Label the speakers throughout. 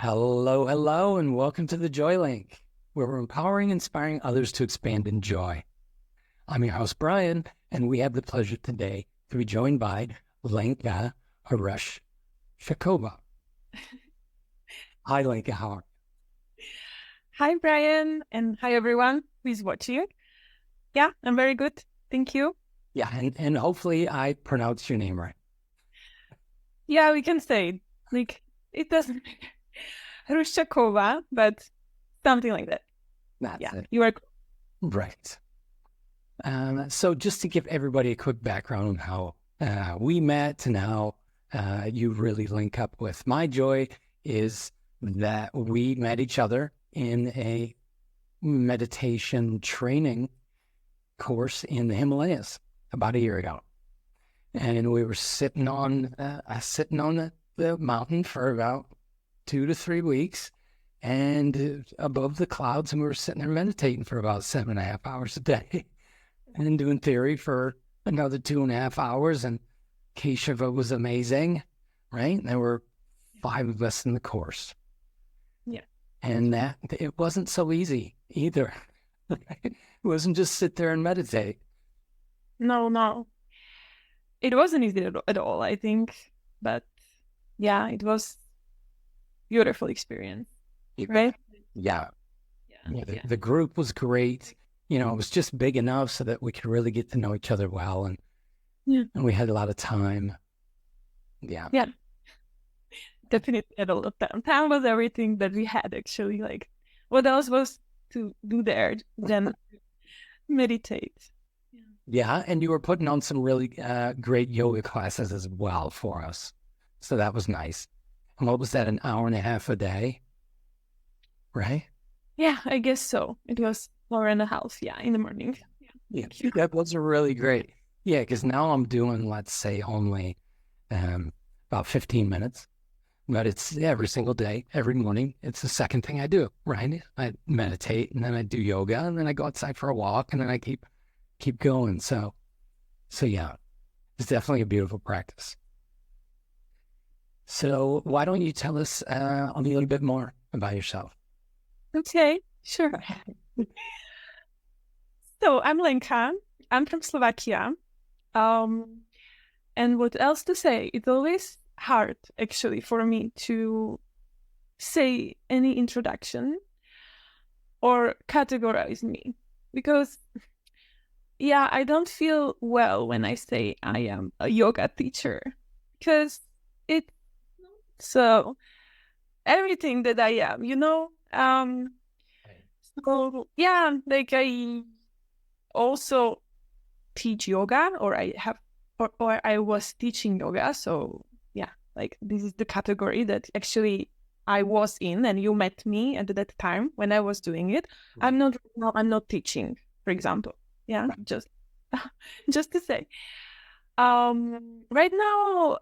Speaker 1: Hello, hello, and welcome to the Joy Link, where we're empowering and inspiring others to expand in joy. I'm your host, Brian, and we have the pleasure today to be joined by Lenka Hruscakova. Hi, Lenka, how are you?
Speaker 2: Hi, Brian, and hi, everyone who is watching. Yeah, I'm very good. Thank you.
Speaker 1: Yeah, and hopefully I pronounced your name right.
Speaker 2: Yeah, we can say it. It doesn't Hruscakova, but something like that.
Speaker 1: That's it.
Speaker 2: You are
Speaker 1: right. So just to give everybody a quick background on how we met and how you really link up with my joy is that we met each other in a meditation training course in the Himalayas about a year ago. And we were sitting on the mountain for about 2 to 3 weeks and above the clouds, and we were sitting there meditating for about 7.5 hours a day and doing theory for another 2.5 hours. And Keshava was amazing, right? And there were 5 of us in the course.
Speaker 2: Yeah.
Speaker 1: And that it wasn't so easy either. It wasn't just sit there and meditate.
Speaker 2: No. It wasn't easy at all, I think. But yeah, it was beautiful experience. Right?
Speaker 1: Yeah. The group was great. You know, it was just big enough so that we could really get to know each other well. And we had a lot of time. Yeah.
Speaker 2: Definitely had a lot of time. Time was everything that we had, actually. Like, what else was to do there than meditate?
Speaker 1: Yeah, and you were putting on some really great yoga classes as well for us. So that was nice. And what was that, an hour and a half a day? Right?
Speaker 2: Yeah, I guess so. It was 4.5, in the morning.
Speaker 1: Yeah, that was really great. Yeah, because now I'm doing, let's say, only about 15 minutes. But it's every single day, every morning. It's the second thing I do, right? I meditate, and then I do yoga, and then I go outside for a walk, and then I keep going. So yeah, it's definitely a beautiful practice. So why don't you tell us a little bit more about yourself?
Speaker 2: Okay, sure. So I'm Lenka. I'm from Slovakia. And what else to say? It's always hard, actually, for me to say any introduction or categorize me, because I don't feel well when I say I am a yoga teacher, because it's so everything that I am, so like I also teach yoga, or I was teaching yoga. So like this is the category that actually I was in, and you met me at that time when I was doing it. I'm not teaching, for example. Just to say. Right now,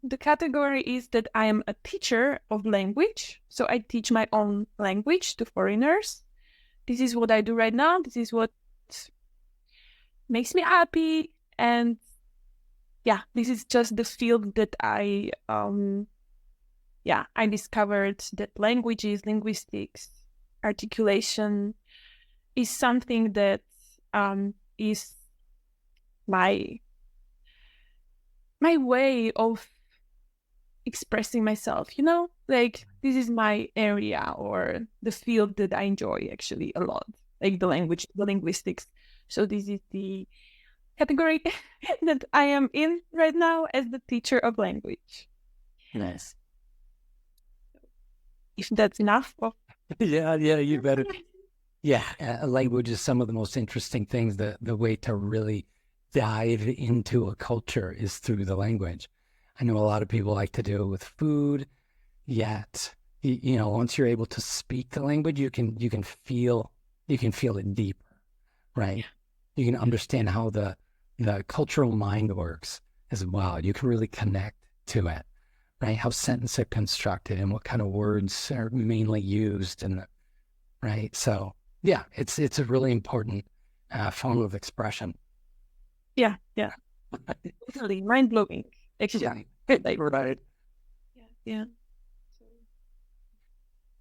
Speaker 2: the category is that I am a teacher of language. So I teach my own language to foreigners. This is what I do right now. This is what makes me happy. And this is just the field that I discovered that languages, linguistics, articulation is something that is my way of expressing myself, like this is my area, or the field that I enjoy actually a lot, like the language, the linguistics. So this is the category that I am in right now as the teacher of language.
Speaker 1: Nice.
Speaker 2: If that's enough.
Speaker 1: Yeah, you better. Yeah, language is some of the most interesting things. The way to really dive into a culture is through the language. I know a lot of people like to do it with food, yet once you're able to speak the language, you can feel it deeper, right? You can understand how the cultural mind works as well. You can really connect to it, right? How sentences are constructed and what kind of words are mainly used, and right. So yeah, it's a really important form of expression.
Speaker 2: Yeah. Totally mind blowing. Actually.
Speaker 1: Right.
Speaker 2: Yeah.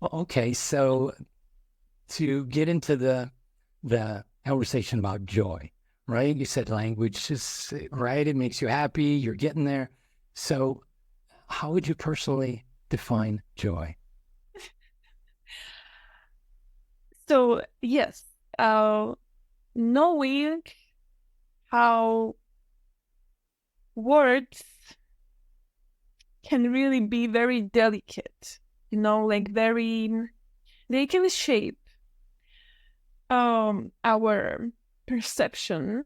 Speaker 1: Okay, so to get into the conversation about joy, right? You said language is right. It makes you happy. You're getting there. So how would you personally define joy?
Speaker 2: So yes, knowing how words can really be very delicate, like they can shape our perception.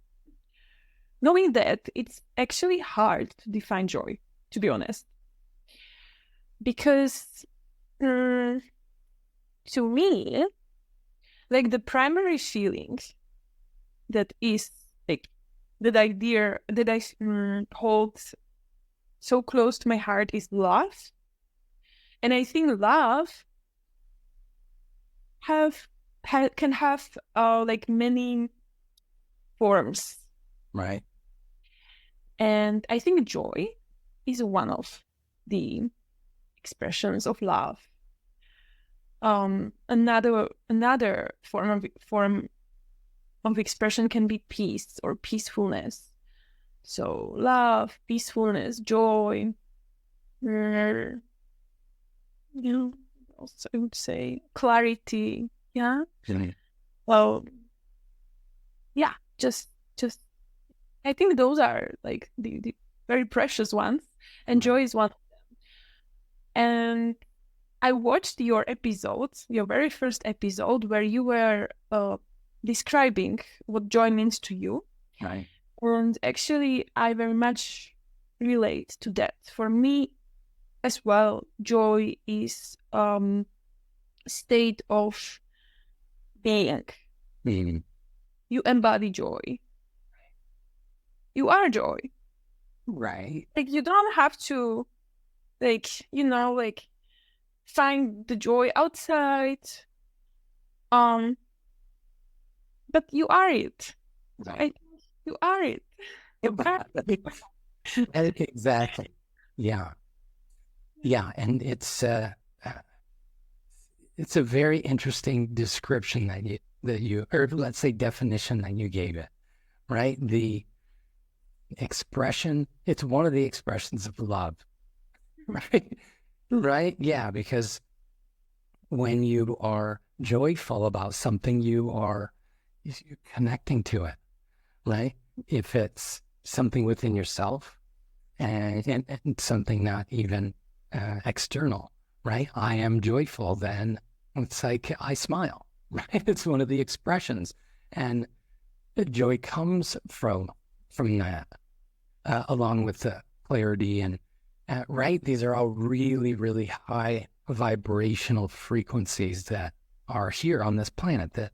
Speaker 2: Knowing that, it's actually hard to define joy, to be honest, because to me, like the primary feeling that is like that idea that I hold so close to my heart is love. And I think love can have like many forms.
Speaker 1: Right.
Speaker 2: And I think joy is one of the expressions of love. Another form of expression can be peace or peacefulness. So love, peacefulness, joy. Also I would say clarity. Yeah.
Speaker 1: Mm-hmm.
Speaker 2: Well, yeah, just I think those are like the very precious ones, and joy is one of them. And I watched your episodes, your very first episode, where you were describing what joy means to you.
Speaker 1: Right.
Speaker 2: And actually, I very much relate to that. For me as well, joy is state of being.
Speaker 1: Mm-hmm.
Speaker 2: You embody joy. You are joy.
Speaker 1: Right.
Speaker 2: Like you don't have to, like find the joy outside. But you are it.
Speaker 1: Right.
Speaker 2: You are it.
Speaker 1: Exactly. Yeah. Yeah. And it's a very interesting description that you, or let's say definition that you gave it, right? The expression, it's one of the expressions of love, right? Right? Yeah, because when you are joyful about something, you're connecting to it, right? If it's something within yourself and something not even external, right? I am joyful, then it's like I smile, right? It's one of the expressions. And joy comes from that, along with the clarity and right? These are all really, really high vibrational frequencies that are here on this planet that,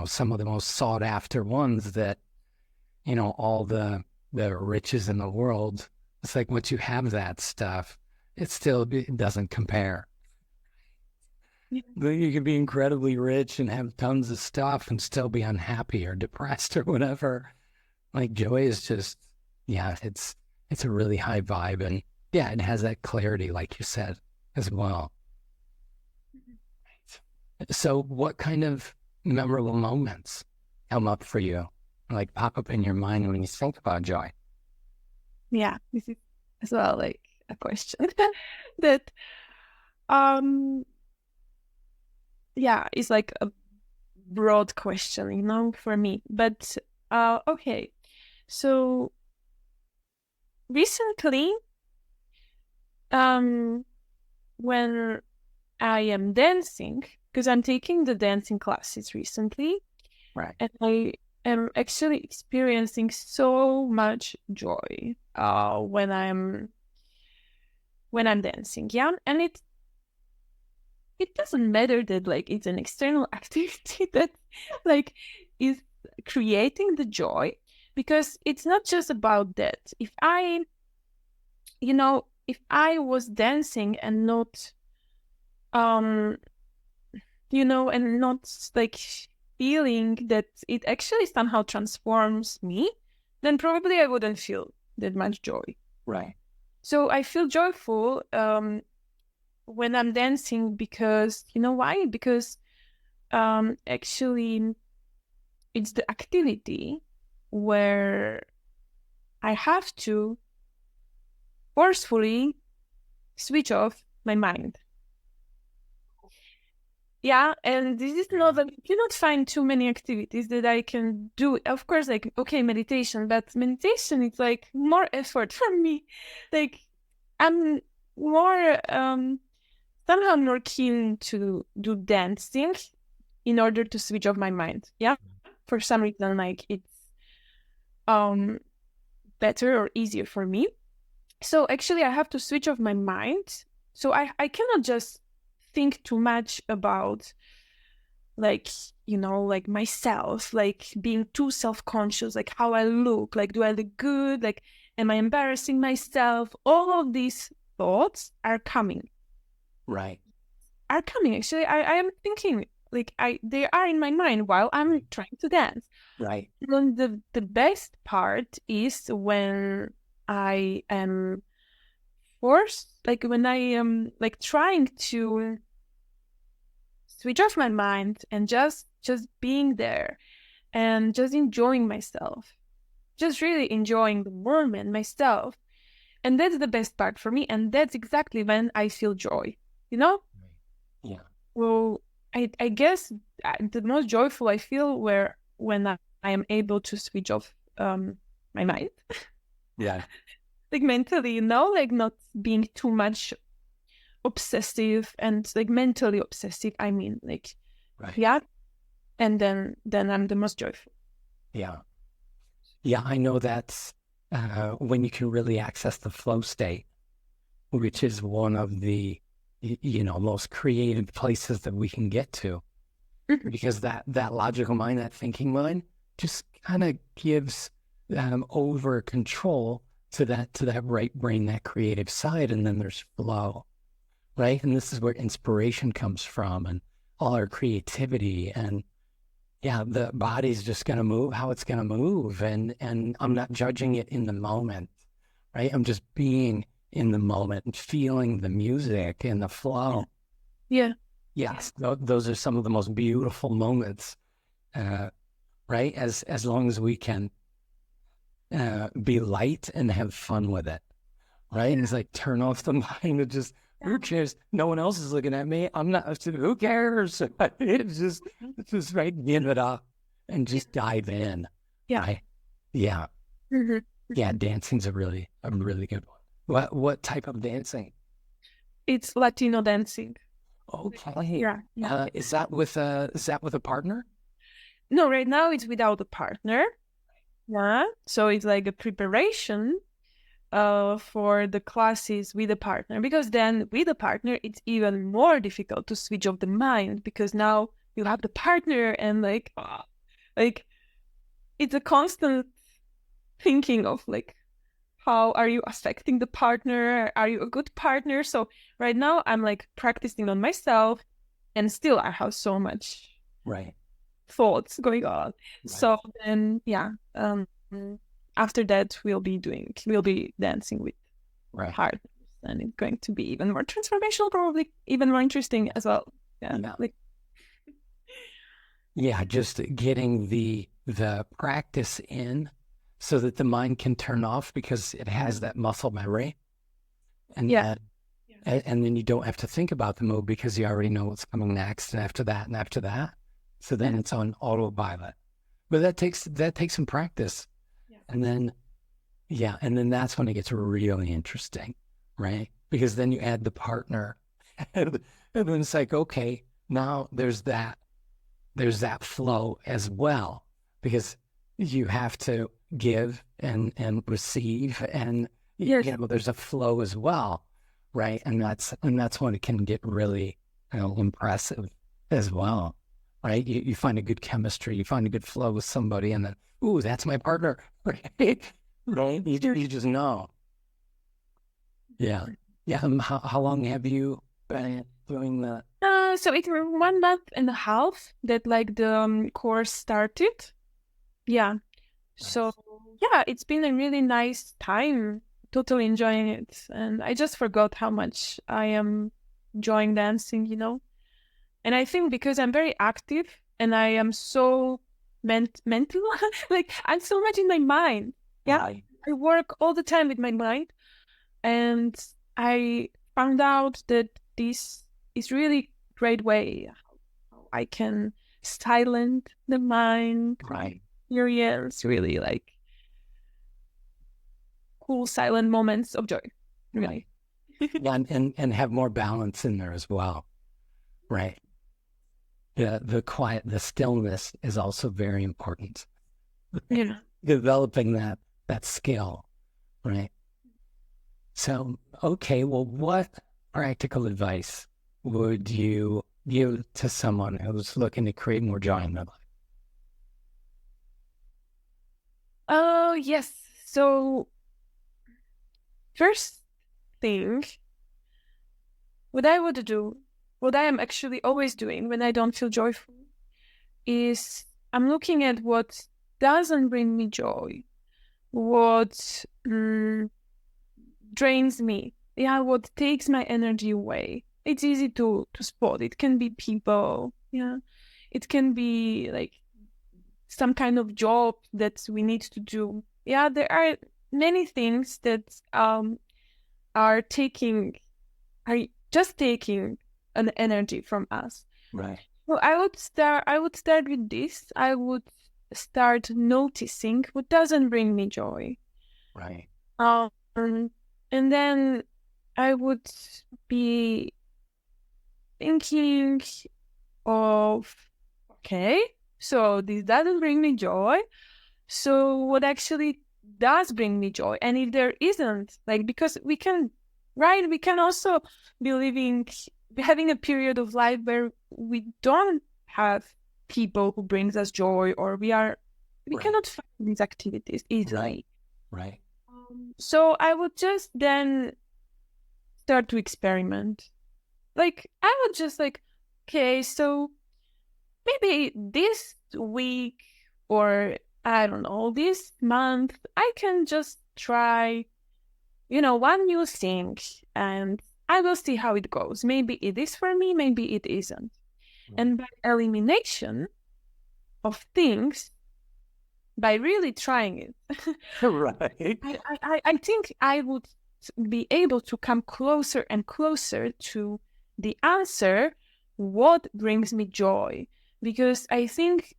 Speaker 1: some of the most sought after ones that, all the riches in the world, it's like once you have that stuff, it doesn't compare.
Speaker 2: Yeah.
Speaker 1: You can be incredibly rich and have tons of stuff and still be unhappy or depressed or whatever. Like joy is just, yeah, it's a really high vibe, and yeah, it has that clarity, like you said, as well. So what kind of memorable moments come up for you, like pop up in your mind when you think about joy?
Speaker 2: Yeah, this is as well like a question that yeah, it's like a broad question, for me. But okay. So recently, when I am dancing, because I'm taking the dancing classes recently,
Speaker 1: Right.
Speaker 2: and I am actually experiencing so much joy when I'm dancing, yeah. And it doesn't matter that like it's an external activity that like is creating the joy, because it's not just about that. If I was dancing and not and not like feeling that it actually somehow transforms me, then probably I wouldn't feel that much joy.
Speaker 1: Right.
Speaker 2: So I feel joyful when I'm dancing, because you know why? Because actually it's the activity where I have to forcefully switch off my mind. Yeah, and this is not, I cannot find too many activities that I can do. Of course, like, okay, meditation, but meditation, it's like more effort for me. Like, I'm more, somehow more keen to do dancing in order to switch off my mind. Yeah, for some reason, like, it's better or easier for me. So actually, I have to switch off my mind. So I cannot just think too much about, like, you know, like myself, like being too self-conscious, like how I look, like do I look good, like am I embarrassing myself? All of these thoughts are coming. Actually, I am thinking, like, they are in my mind while I'm trying to dance. And the best part is when I am forced, like when I am like trying to switch off my mind and just being there and just enjoying myself, just really enjoying the moment myself. And that's the best part for me, and that's exactly when I feel joy, you know?
Speaker 1: Yeah.
Speaker 2: Well, I guess the most joyful I feel when I am able to switch off my mind.
Speaker 1: Yeah.
Speaker 2: Like mentally, you know, like not being too much obsessive and like mentally obsessive. I mean, like, yeah. And then I'm the most joyful.
Speaker 1: Yeah. Yeah, I know that's when you can really access the flow state, which is one of the, most creative places that we can get to. Because that logical mind, that thinking mind, just kind of gives over control to that right brain, that creative side, and then there's flow, right? And this is where inspiration comes from, and all our creativity, and yeah, the body's just going to move how it's going to move, and I'm not judging it in the moment, right? I'm just being in the moment and feeling the music and the flow.
Speaker 2: Yeah.
Speaker 1: Yes, those are some of the most beautiful moments, right? As long as we can be light and have fun with it, right? And it's like turn off the mind and just, who cares? No one else is looking at me. I'm not, who cares? It's just right, give it up and just dive in.
Speaker 2: Yeah.
Speaker 1: Right? Yeah. Yeah, dancing's a really good one. What type of dancing?
Speaker 2: It's Latino dancing.
Speaker 1: Okay.
Speaker 2: Yeah.
Speaker 1: Is that with a partner?
Speaker 2: No, right now it's without a partner. Yeah. So it's like a preparation for the classes with a partner, because then with a partner it's even more difficult to switch off the mind, because now you have the partner and like it's a constant thinking of like, how are you affecting the partner? Are you a good partner? So right now I'm like practicing on myself, and still I have so much thoughts going on. So then, yeah, after that we'll be dancing with partners, and it's going to be even more transformational, probably even more interesting as well.
Speaker 1: Yeah, just getting the practice in so that the mind can turn off, because it has that muscle memory, and and then you don't have to think about the move, because you already know what's coming next, and after that. So then it's on autopilot. But that takes some practice. And then, and then that's when it gets really interesting, right? Because then you add the partner, and then it's like, okay, now there's that flow as well, because you have to give and receive, and there's a flow as well, right? And that's when it can get really impressive as well, right? You find a good chemistry, you find a good flow with somebody, and then, ooh, that's my partner, right? Right? You just know. Yeah. How long have you been doing that?
Speaker 2: So it's 1.5 months that like the course started. Yeah. So yeah, it's been a really nice time, totally enjoying it. And I just forgot how much I am enjoying dancing, And I think because I'm very active and I am so mental, like I'm so much in my mind. Yeah,
Speaker 1: Right.
Speaker 2: I work all the time with my mind, and I found out that this is really great way how I can silence the mind,
Speaker 1: Right.
Speaker 2: experience really like cool silent moments of joy.
Speaker 1: Right. Yeah, and have more balance in there as well. Right. The quiet, the stillness is also very important.
Speaker 2: Yeah.
Speaker 1: Developing that skill, right? So, okay, well, what practical advice would you give to someone who's looking to create more joy in their life?
Speaker 2: Oh, yes. So, first thing, what I would do, what I am actually always doing when I don't feel joyful, is I'm looking at what doesn't bring me joy, what drains me, what takes my energy away. It's easy to spot. It can be people, it can be like some kind of job that we need to do. There are many things that are just taking an energy from us.
Speaker 1: Right.
Speaker 2: Well, I would start with this. I would start noticing what doesn't bring me joy.
Speaker 1: Right.
Speaker 2: And then I would be thinking of, okay, so this doesn't bring me joy. So what actually does bring me joy? And if there isn't, like, because we can also be having a period of life where we don't have people who brings us joy, or we cannot find these activities easily.
Speaker 1: Right.
Speaker 2: So I would just then start to experiment. Like, I would just like, okay, so maybe this week, or I don't know, this month, I can just try, one new thing, and I will see how it goes. Maybe it is for me, maybe it isn't. And by elimination of things, by really trying it,
Speaker 1: Right.
Speaker 2: I think I would be able to come closer and closer to the answer, what brings me joy. Because I think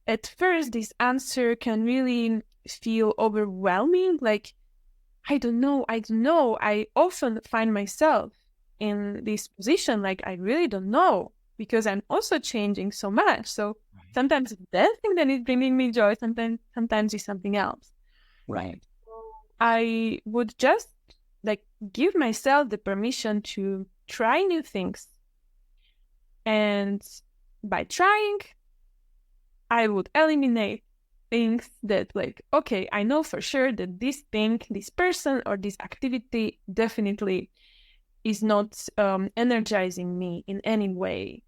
Speaker 2: at first this answer can really feel overwhelming, like, I don't know. I often find myself in this position, like, I really don't know, because I'm also changing so much. So sometimes it's that thing that is bringing me joy, sometimes it's something else.
Speaker 1: Right.
Speaker 2: I would just like give myself the permission to try new things. And by trying, I would eliminate things that, like, okay, I know for sure that this thing, this person, or this activity definitely is not energizing me in any way.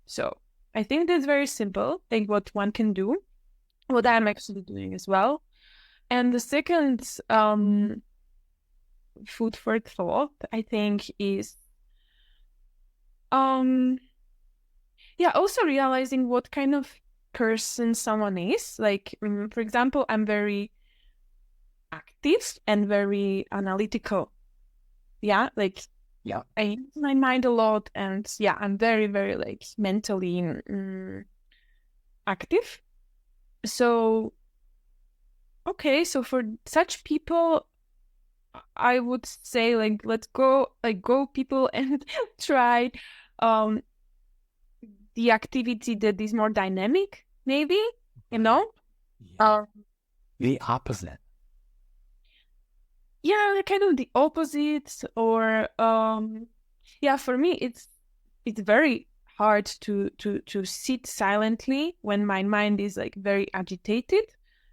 Speaker 2: So I think that's very simple, like what one can do, what I'm actually doing as well. And the second food for thought, I think, is also realizing what kind of person someone is. Like, for example, I'm very active and very analytical. I use my mind a lot, and I'm very, very like mentally active. So okay, so for such people, I would say, like, let's go people and try the activity that is more dynamic, maybe,
Speaker 1: the opposite.
Speaker 2: Kind of the opposite. Or for me, it's very hard to sit silently when my mind is like very agitated.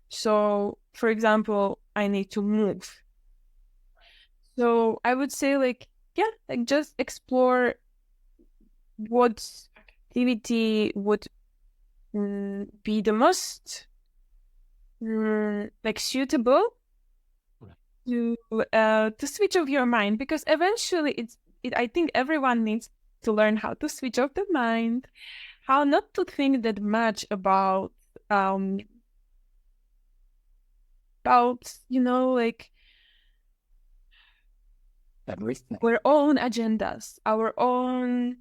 Speaker 2: So for example, I need to move. So I would say, like, just explore what activity would be the most like suitable to switch off your mind, because eventually I think everyone needs to learn how to switch off the mind, how not to think that much about like
Speaker 1: Everything.
Speaker 2: our own agendas, our own,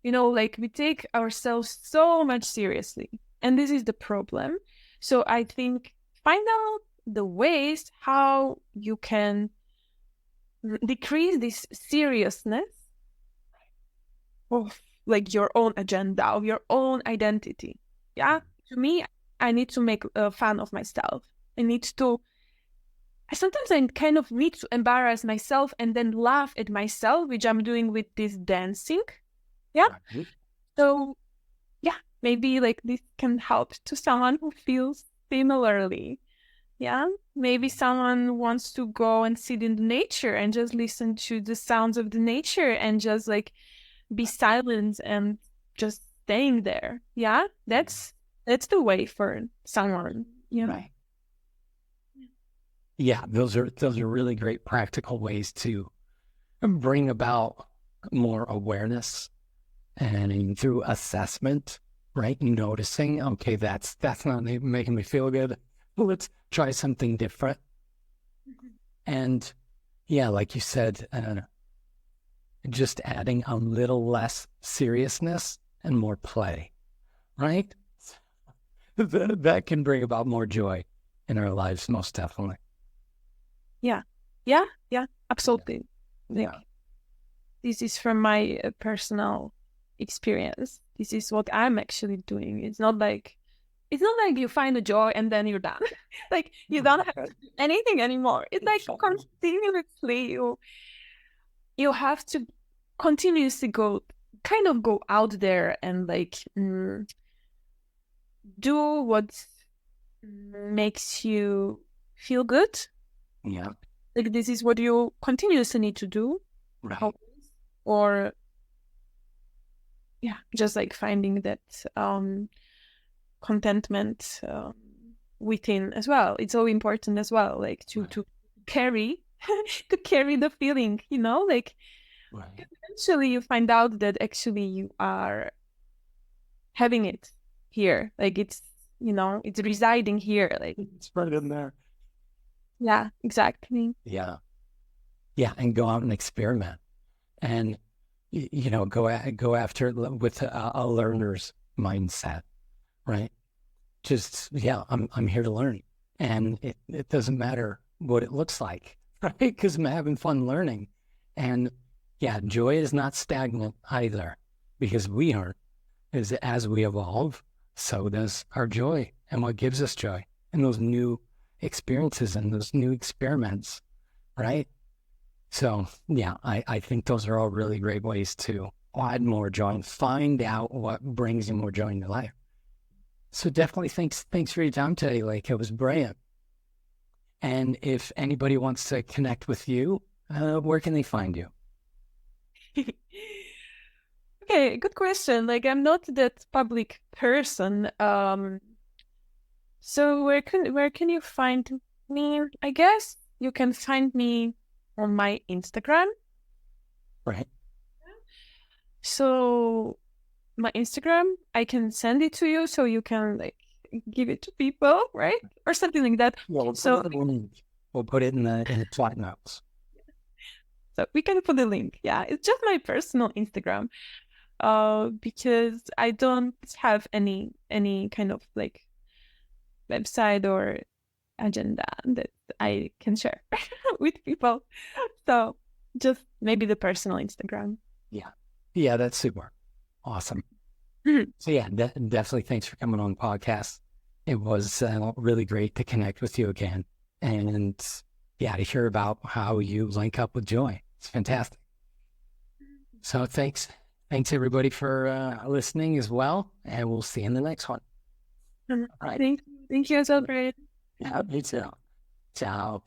Speaker 2: like we take ourselves so much seriously. And this is the problem. So I think find out the ways how you can decrease this seriousness of like your own agenda, of your own identity. Yeah. To me, I need to make fun of myself. Sometimes I kind of need to embarrass myself and then laugh at myself, which I'm doing with this dancing. Yeah.
Speaker 1: Right.
Speaker 2: So, yeah, maybe like this can help to someone who feels similarly. Yeah. Maybe someone wants to go and sit in the nature and just listen to the sounds of the nature and just like be silent and just staying there. Yeah. That's the way for someone,
Speaker 1: Right. Yeah, those are really great practical ways to bring about more awareness, and through assessment, right? Noticing, okay, that's not making me feel good. Let's try something different. And yeah, like you said, just adding a little less seriousness and more play, right? That can bring about more joy in our lives, most definitely.
Speaker 2: Yeah, absolutely.
Speaker 1: Yeah.
Speaker 2: Like, this is from my personal experience. This is what I'm actually doing. It's not like you find a joy and then you're done. Like you don't have to do anything anymore. It's like continuously you have to continuously go out there and like do what makes you feel good.
Speaker 1: Yeah.
Speaker 2: Like this is what you continuously need to do.
Speaker 1: Right.
Speaker 2: Or just like finding that contentment within as well. It's so important as well, like to carry to carry the feeling, like
Speaker 1: Right.
Speaker 2: eventually you find out that actually you are having it here, like it's it's residing here, like
Speaker 1: It's right in there.
Speaker 2: yeah, exactly.
Speaker 1: Yeah. And go out and experiment, and go after it with a learner's mindset, right? Just I'm here to learn, and it doesn't matter what it looks like, right? Because I'm having fun learning. And joy is not stagnant either, because we aren't. As we evolve, so does our joy, and what gives us joy, and those new experiences and those new experiments, right? So I think those are all really great ways to add more joy and find out what brings you more joy in your life. So definitely thanks for your time today, Lake. It was brilliant. And if anybody wants to connect with you, where can they find you?
Speaker 2: Okay, good question. Like I'm not that public person. So where can you find me? I guess you can find me on my Instagram.
Speaker 1: Right.
Speaker 2: So my Instagram, I can send it to you so you can like give it to people, right? Or something like that.
Speaker 1: Well, we'll put it in the flat notes.
Speaker 2: So we can put the link. Yeah, it's just my personal Instagram. Because I don't have any kind of like website or agenda that I can share with people. So just maybe the personal Instagram.
Speaker 1: Yeah, that's super. Awesome. So definitely thanks for coming on the podcast. It was really great to connect with you again, and to hear about how you link up with joy. It's fantastic. So thanks everybody for listening as well, and we'll see you in the next one. All right.
Speaker 2: Thank you as well, Brad.
Speaker 1: Yeah, me too. Ciao.